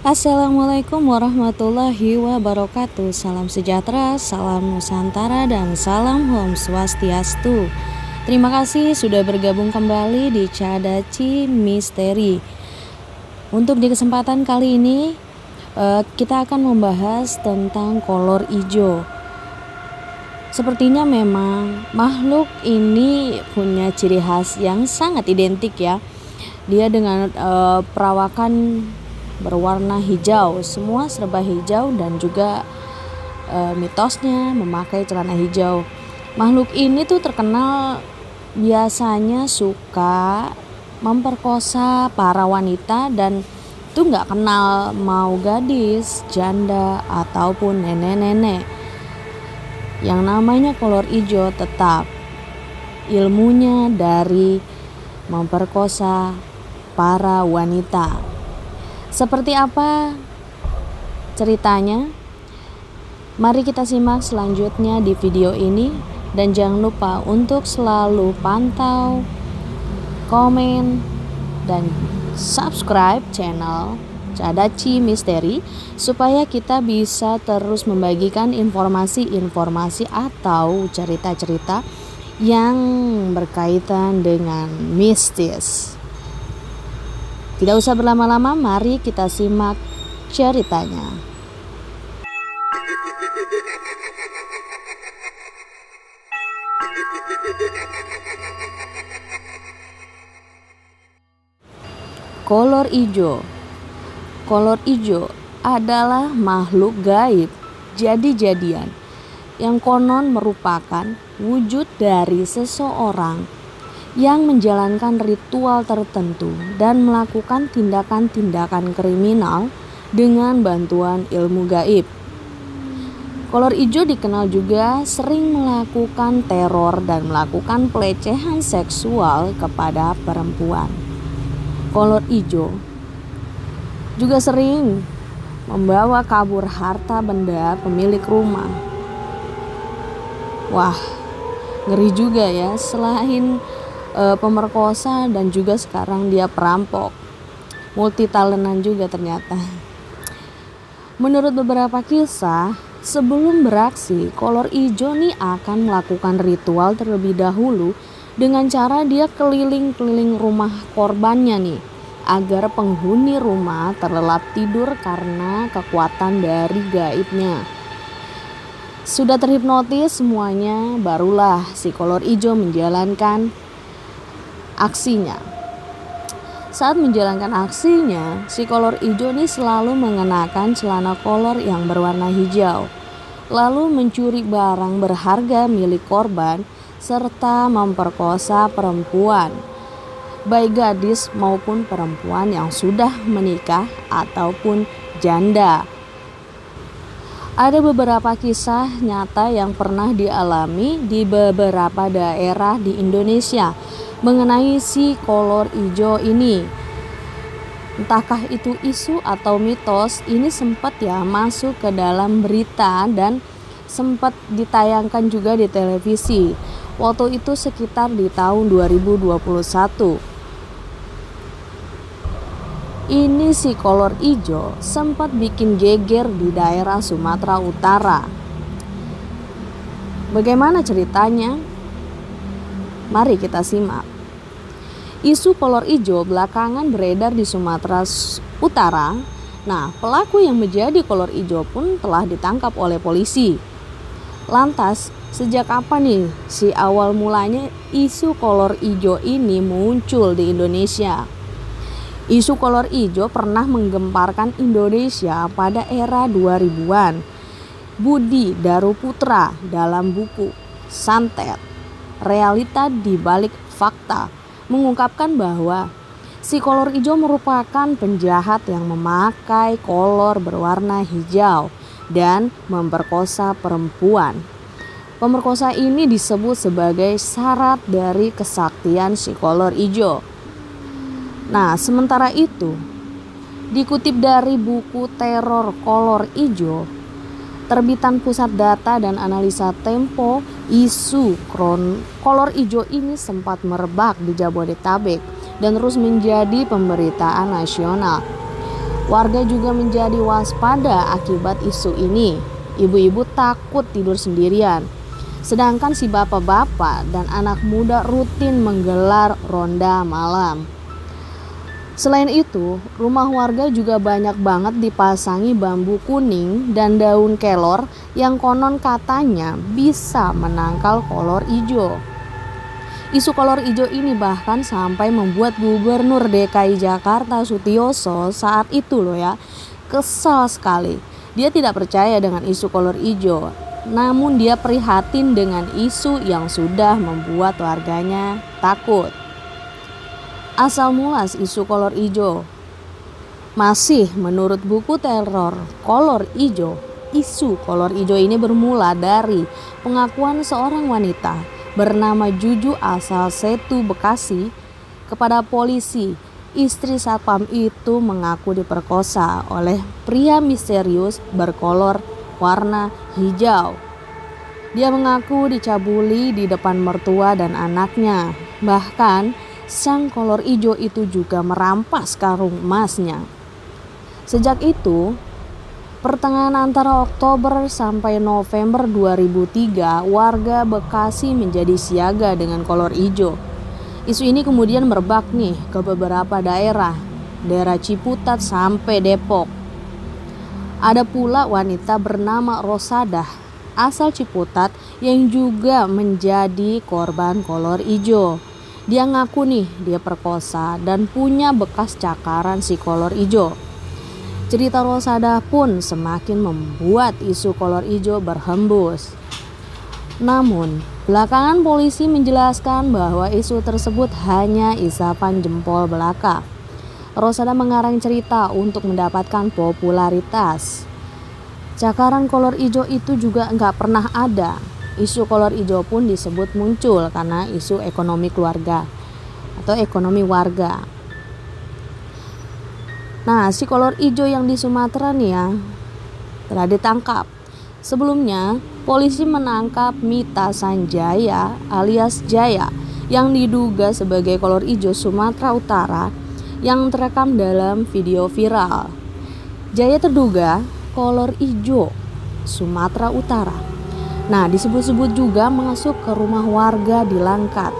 Assalamualaikum warahmatullahi wabarakatuh. Salam sejahtera, salam Nusantara, dan salam Om Swastiastu. Terima kasih sudah bergabung kembali di Cadaci Misteri. Untuk di kesempatan kali ini kita akan membahas tentang kolor ijo. Sepertinya memang makhluk ini punya ciri khas yang sangat identik ya. Dia dengan perawakan berwarna hijau, semua serba hijau, dan juga mitosnya memakai celana hijau. Makhluk ini tuh terkenal biasanya suka memperkosa para wanita, dan tuh nggak kenal mau gadis, janda, ataupun nenek-nenek. Yang namanya kolor ijo tetap ilmunya dari memperkosa para wanita. Seperti apa ceritanya? Mari kita simak selanjutnya di video ini, dan jangan lupa untuk selalu pantau, komen, dan subscribe channel Cadaci Misteri supaya kita bisa terus membagikan informasi-informasi atau cerita-cerita yang berkaitan dengan mistis. Tidak usah berlama-lama, mari kita simak ceritanya. Kolor ijo. Kolor ijo adalah makhluk gaib jadi-jadian yang konon merupakan wujud dari seseorang yang menjalankan ritual tertentu dan melakukan tindakan-tindakan kriminal dengan bantuan ilmu gaib. Kolor ijo dikenal juga sering melakukan teror dan melakukan pelecehan seksual kepada perempuan. Kolor ijo juga sering membawa kabur harta benda pemilik rumah. Wah, ngeri juga ya. Selain pemerkosa dan juga sekarang dia perampok, multi talentan juga ternyata. Menurut beberapa kisah, sebelum beraksi, kolor ijo nih akan melakukan ritual terlebih dahulu dengan cara dia keliling-keliling rumah korbannya nih, agar penghuni rumah terlelap tidur karena kekuatan dari gaibnya. Sudah terhipnotis semuanya, barulah si kolor ijo menjalankan aksinya. Saat menjalankan aksinya, si kolor ijo ini selalu mengenakan celana kolor yang berwarna hijau, lalu mencuri barang berharga milik korban serta memperkosa perempuan, baik gadis maupun perempuan yang sudah menikah ataupun janda. Ada beberapa kisah nyata yang pernah dialami di beberapa daerah di Indonesia mengenai si kolor ijo ini. Entahkah itu isu atau mitos, ini sempat ya masuk ke dalam berita dan sempat ditayangkan juga di televisi. Waktu itu sekitar di tahun 2021. Ini si kolor ijo sempat bikin geger di daerah Sumatera Utara. Bagaimana ceritanya? Mari kita simak. Isu kolor ijo belakangan beredar di Sumatera Utara. Nah, pelaku yang menjadi kolor ijo pun telah ditangkap oleh polisi. Lantas, sejak kapan nih si awal mulanya isu kolor ijo ini muncul di Indonesia? Isu kolor ijo pernah menggemparkan Indonesia pada era 2000-an. Budi Daruputra dalam buku Santet, Realita di Balik Fakta, mengungkapkan bahwa si kolor ijo merupakan penjahat yang memakai kolor berwarna hijau dan memperkosa perempuan. Pemerkosa ini disebut sebagai syarat dari kesaktian si kolor ijo. Nah, sementara itu, dikutip dari buku Teror Kolor Ijo, terbitan Pusat Data dan Analisa Tempo, isu kolor ijo ini sempat merebak di Jabodetabek dan terus menjadi pemberitaan nasional. Warga juga menjadi waspada akibat isu ini. Ibu-ibu takut tidur sendirian, sedangkan si bapak-bapak dan anak muda rutin menggelar ronda malam. Selain itu, rumah warga juga banyak banget dipasangi bambu kuning dan daun kelor yang konon katanya bisa menangkal kolor ijo. Isu kolor ijo ini bahkan sampai membuat Gubernur DKI Jakarta Sutioso saat itu kesal sekali. Dia tidak percaya dengan isu kolor ijo, namun dia prihatin dengan isu yang sudah membuat warganya takut. Asal mula isu kolor ijo. Masih menurut buku teror kolor ijo, isu kolor ijo ini bermula dari pengakuan seorang wanita bernama Juju asal Setu, Bekasi kepada polisi. Istri satpam itu mengaku diperkosa oleh pria misterius berkolor warna hijau. Dia mengaku dicabuli di depan mertua dan anaknya. Bahkan sang kolor ijo itu juga merampas karung emasnya. Sejak itu, pertengahan antara Oktober sampai November 2003, warga Bekasi menjadi siaga dengan kolor ijo. Isu ini kemudian merebak ke beberapa daerah Ciputat sampai Depok. Ada pula wanita bernama Rosadah asal Ciputat yang juga menjadi korban kolor ijo. Dia ngaku dia perkosa dan punya bekas cakaran si kolor ijo. Cerita Rosadah pun semakin membuat isu kolor ijo berhembus. Namun, belakangan polisi menjelaskan bahwa isu tersebut hanya isapan jempol belaka. Rosadah mengarang cerita untuk mendapatkan popularitas. Cakaran kolor ijo itu juga nggak pernah ada. Isu kolor ijo pun disebut muncul karena isu ekonomi keluarga atau ekonomi warga. Nah, si kolor ijo yang di Sumatera telah ditangkap. Sebelumnya, polisi menangkap Mita Sanjaya alias Jaya yang diduga sebagai kolor ijo Sumatera Utara yang terekam dalam video viral. Jaya terduga kolor ijo Sumatera Utara. Nah, disebut-sebut juga masuk ke rumah warga di Langkat.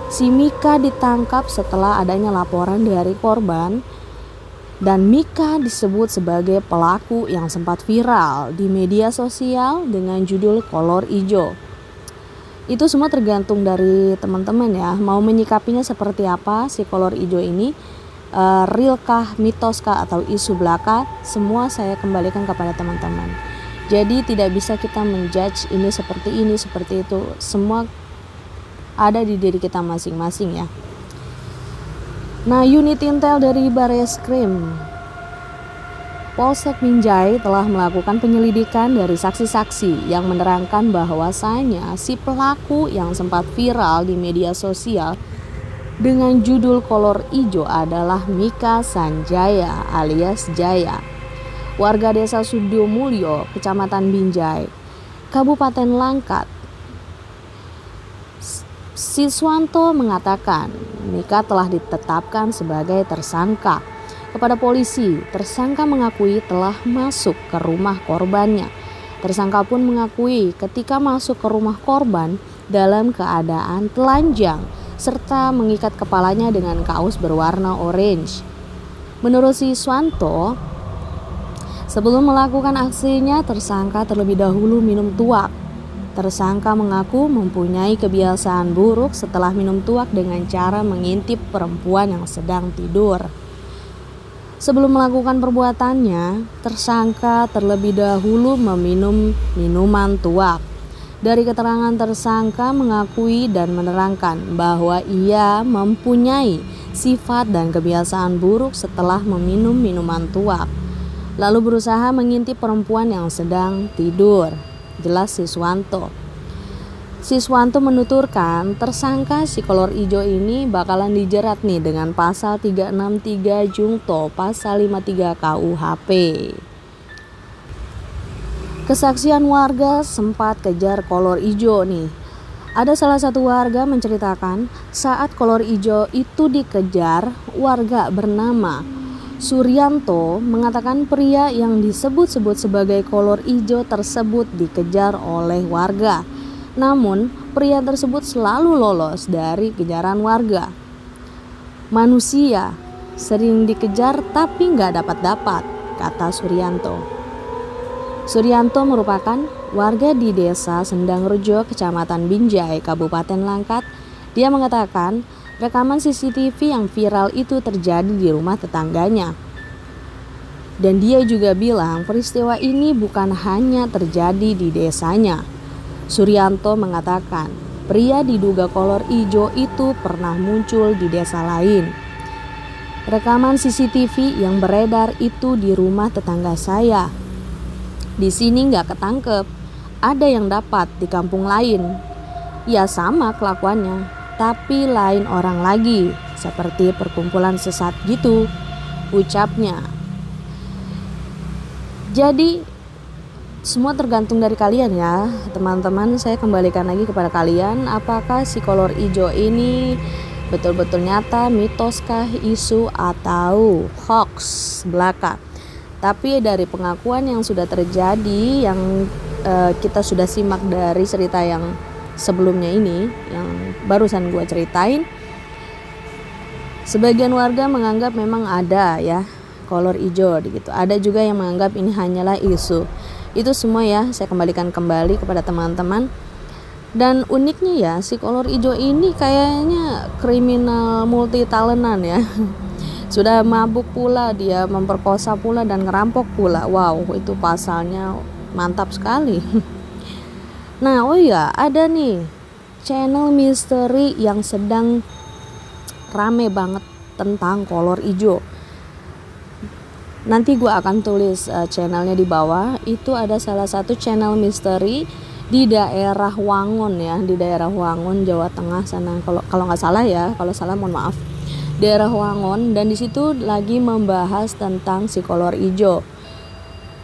Si Mika ditangkap setelah adanya laporan dari korban, dan Mika disebut sebagai pelaku yang sempat viral di media sosial dengan judul kolor ijo. Itu semua tergantung dari teman-teman mau menyikapinya seperti apa si kolor ijo ini, realkah, mitoskah, atau isu belaka, semua saya kembalikan kepada teman-teman. Jadi tidak bisa kita menjudge ini, seperti itu. Semua ada di diri kita masing-masing Nah, unit intel dari Bareskrim Polsek Minjai telah melakukan penyelidikan dari saksi-saksi yang menerangkan bahwasanya si pelaku yang sempat viral di media sosial dengan judul kolor ijo adalah Mika Sanjaya alias Jaya, warga desa Sudomulyo, Kecamatan Binjai, Kabupaten Langkat. Siswanto mengatakan Mika telah ditetapkan sebagai tersangka. Kepada polisi, tersangka mengakui telah masuk ke rumah korbannya. Tersangka pun mengakui ketika masuk ke rumah korban dalam keadaan telanjang serta mengikat kepalanya dengan kaos berwarna orange. Menurut Siswanto, sebelum melakukan aksinya, tersangka terlebih dahulu minum tuak. Tersangka mengaku mempunyai kebiasaan buruk setelah minum tuak dengan cara mengintip perempuan yang sedang tidur. Sebelum melakukan perbuatannya, tersangka terlebih dahulu meminum minuman tuak. Dari keterangan tersangka mengakui dan menerangkan bahwa ia mempunyai sifat dan kebiasaan buruk setelah meminum minuman tuak, lalu berusaha mengintip perempuan yang sedang tidur, jelas Siswanto. Siswanto menuturkan tersangka si kolor ijo ini bakalan dijerat dengan pasal 363 Jungto, pasal 53 KUHP. Kesaksian warga sempat kejar kolor ijo Ada salah satu warga menceritakan saat kolor ijo itu dikejar, warga bernama Suryanto mengatakan pria yang disebut-sebut sebagai kolor ijo tersebut dikejar oleh warga. Namun, pria tersebut selalu lolos dari kejaran warga. Manusia sering dikejar tapi nggak dapat-dapat, kata Suryanto. Suryanto merupakan warga di desa Sendangrejo, Kecamatan Binjai, Kabupaten Langkat. Dia mengatakan rekaman CCTV yang viral itu terjadi di rumah tetangganya. Dan dia juga bilang peristiwa ini bukan hanya terjadi di desanya. Suryanto mengatakan pria diduga kolor ijo itu pernah muncul di desa lain. Rekaman CCTV yang beredar itu di rumah tetangga saya. Di sini nggak ketangkep, ada yang dapat di kampung lain. Ya sama kelakuannya, tapi lain orang lagi, seperti perkumpulan sesat gitu, ucapnya. Jadi semua tergantung dari kalian ya teman-teman. Saya kembalikan lagi kepada kalian, apakah si kolor ijo ini betul-betul nyata, mitoskah, isu, atau hoax belaka. Tapi dari pengakuan yang sudah terjadi, yang kita sudah simak dari cerita yang sebelumnya ini, yang barusan gue ceritain, sebagian warga menganggap memang ada ya kolor ijo gitu. Ada juga yang menganggap ini hanyalah isu. Itu semua ya saya kembalikan kembali kepada teman-teman. Dan uniknya ya, si kolor ijo ini kayaknya kriminal multi talentan ya. Sudah mabuk pula, dia memperkosa pula dan ngerampok pula. Wow, itu pasalnya mantap sekali. Nah, oh iya, ada nih channel misteri yang sedang rame banget tentang kolor ijo. Nanti gue akan tulis channelnya di bawah. Itu ada salah satu channel misteri di daerah Wangon ya, di daerah Wangon, Jawa Tengah sana. Kalau nggak salah ya, kalau salah mohon maaf. Daerah Wangon, dan di situ lagi membahas tentang si kolor ijo.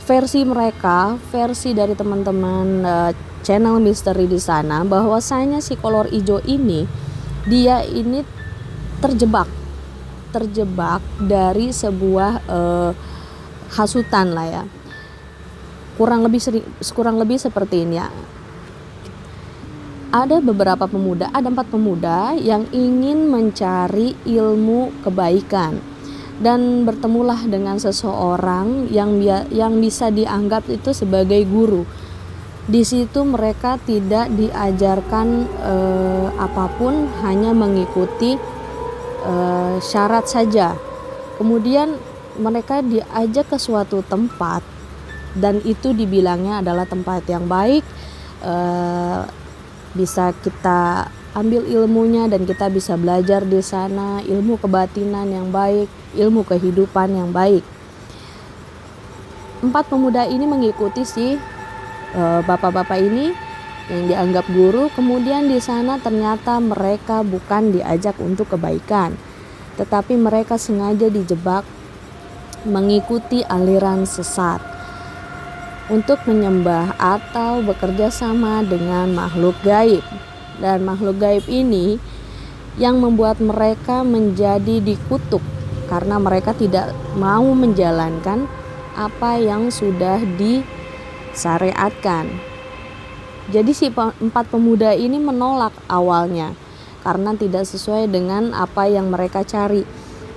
Versi mereka, versi dari teman-teman channel misteri di sana, bahwasanya si kolor ijo ini dia ini terjebak dari sebuah hasutan lah ya. Kurang lebih seperti ini ya. Ada 4 pemuda yang ingin mencari ilmu kebaikan dan bertemulah dengan seseorang yang bisa dianggap itu sebagai guru. Di situ mereka tidak diajarkan apapun, hanya mengikuti syarat saja. Kemudian mereka diajak ke suatu tempat dan itu dibilangnya adalah tempat yang baik, bisa kita ambil ilmunya dan kita bisa belajar di sana ilmu kebatinan yang baik, ilmu kehidupan yang baik. 4 pemuda ini mengikuti si bapak-bapak ini yang dianggap guru. Kemudian di sana ternyata mereka bukan diajak untuk kebaikan, tetapi mereka sengaja dijebak mengikuti aliran sesat untuk menyembah atau bekerja sama dengan makhluk gaib. Dan makhluk gaib ini yang membuat mereka menjadi dikutuk karena mereka tidak mau menjalankan apa yang sudah disyariatkan. Jadi si 4 pemuda ini menolak awalnya karena tidak sesuai dengan apa yang mereka cari.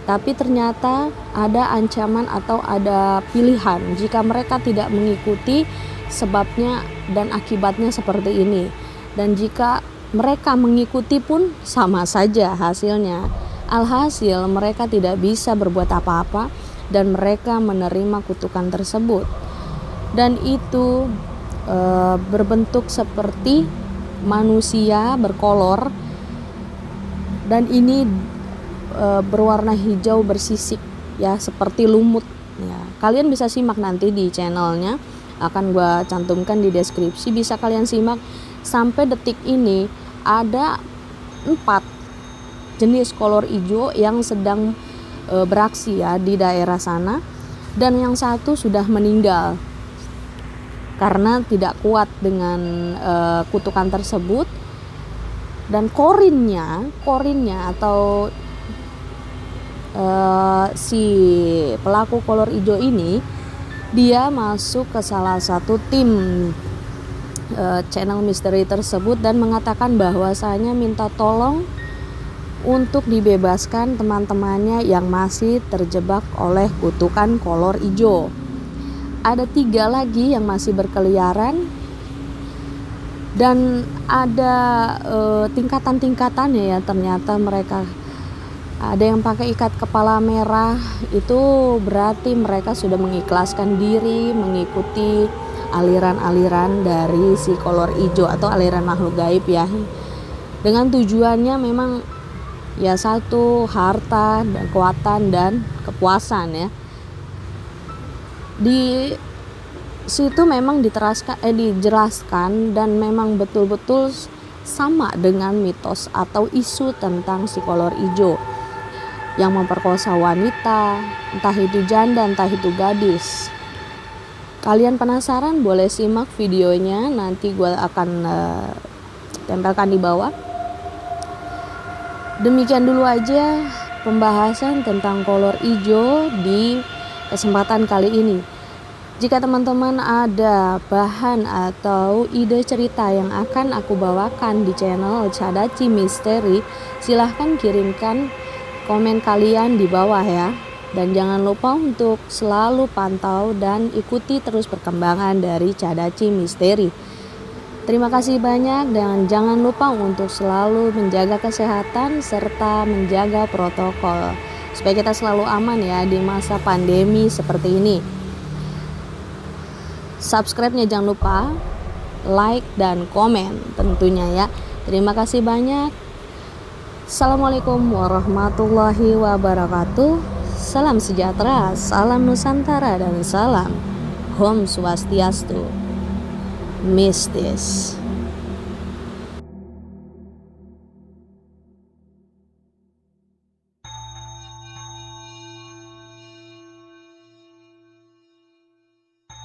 Tapi ternyata ada ancaman atau ada pilihan jika mereka tidak mengikuti, sebabnya dan akibatnya seperti ini. Dan jika mereka mengikuti pun sama saja hasilnya. Alhasil mereka tidak bisa berbuat apa-apa dan mereka menerima kutukan tersebut. Dan itu berbentuk seperti manusia berkolor, dan ini berwarna hijau bersisik ya, seperti lumut ya. Kalian bisa simak nanti di channelnya, akan gue cantumkan di deskripsi, bisa kalian simak. Sampai detik ini ada 4 jenis kolor hijau yang sedang beraksi ya di daerah sana, dan yang satu sudah meninggal karena tidak kuat dengan kutukan tersebut. Dan korinnya atau si pelaku kolor hijau ini dia masuk ke salah satu tim channel misteri tersebut dan mengatakan bahwasanya minta tolong untuk dibebaskan teman-temannya yang masih terjebak oleh kutukan kolor hijau. Ada 3 lagi yang masih berkeliaran dan ada tingkatan-tingkatannya ya. Ternyata mereka ada yang pakai ikat kepala merah, itu berarti mereka sudah mengikhlaskan diri mengikuti aliran-aliran dari si kolor hijau atau aliran makhluk gaib ya. Dengan tujuannya memang ya satu, harta dan kekuatan dan kepuasan ya. Di situ memang dijelaskan dan memang betul-betul sama dengan mitos atau isu tentang si kolor hijau yang memperkosa wanita, entah itu janda, entah itu gadis. Kalian penasaran? Boleh simak videonya, nanti gue akan tempelkan di bawah. Demikian dulu aja pembahasan tentang kolor hijau di kesempatan kali ini. Jika teman-teman ada bahan atau ide cerita yang akan aku bawakan di channel Cadaci Misteri, silahkan kirimkan komen kalian di bawah ya. Dan jangan lupa untuk selalu pantau dan ikuti terus perkembangan dari Cadaci Misteri. Terima kasih banyak dan jangan lupa untuk selalu menjaga kesehatan serta menjaga protokol supaya kita selalu aman ya di masa pandemi seperti ini. Subscribe-nya jangan lupa, like dan komen tentunya ya. Terima kasih banyak. Assalamualaikum warahmatullahi wabarakatuh. Salam sejahtera, salam Nusantara dan salam Om Swastiastu. Mistis.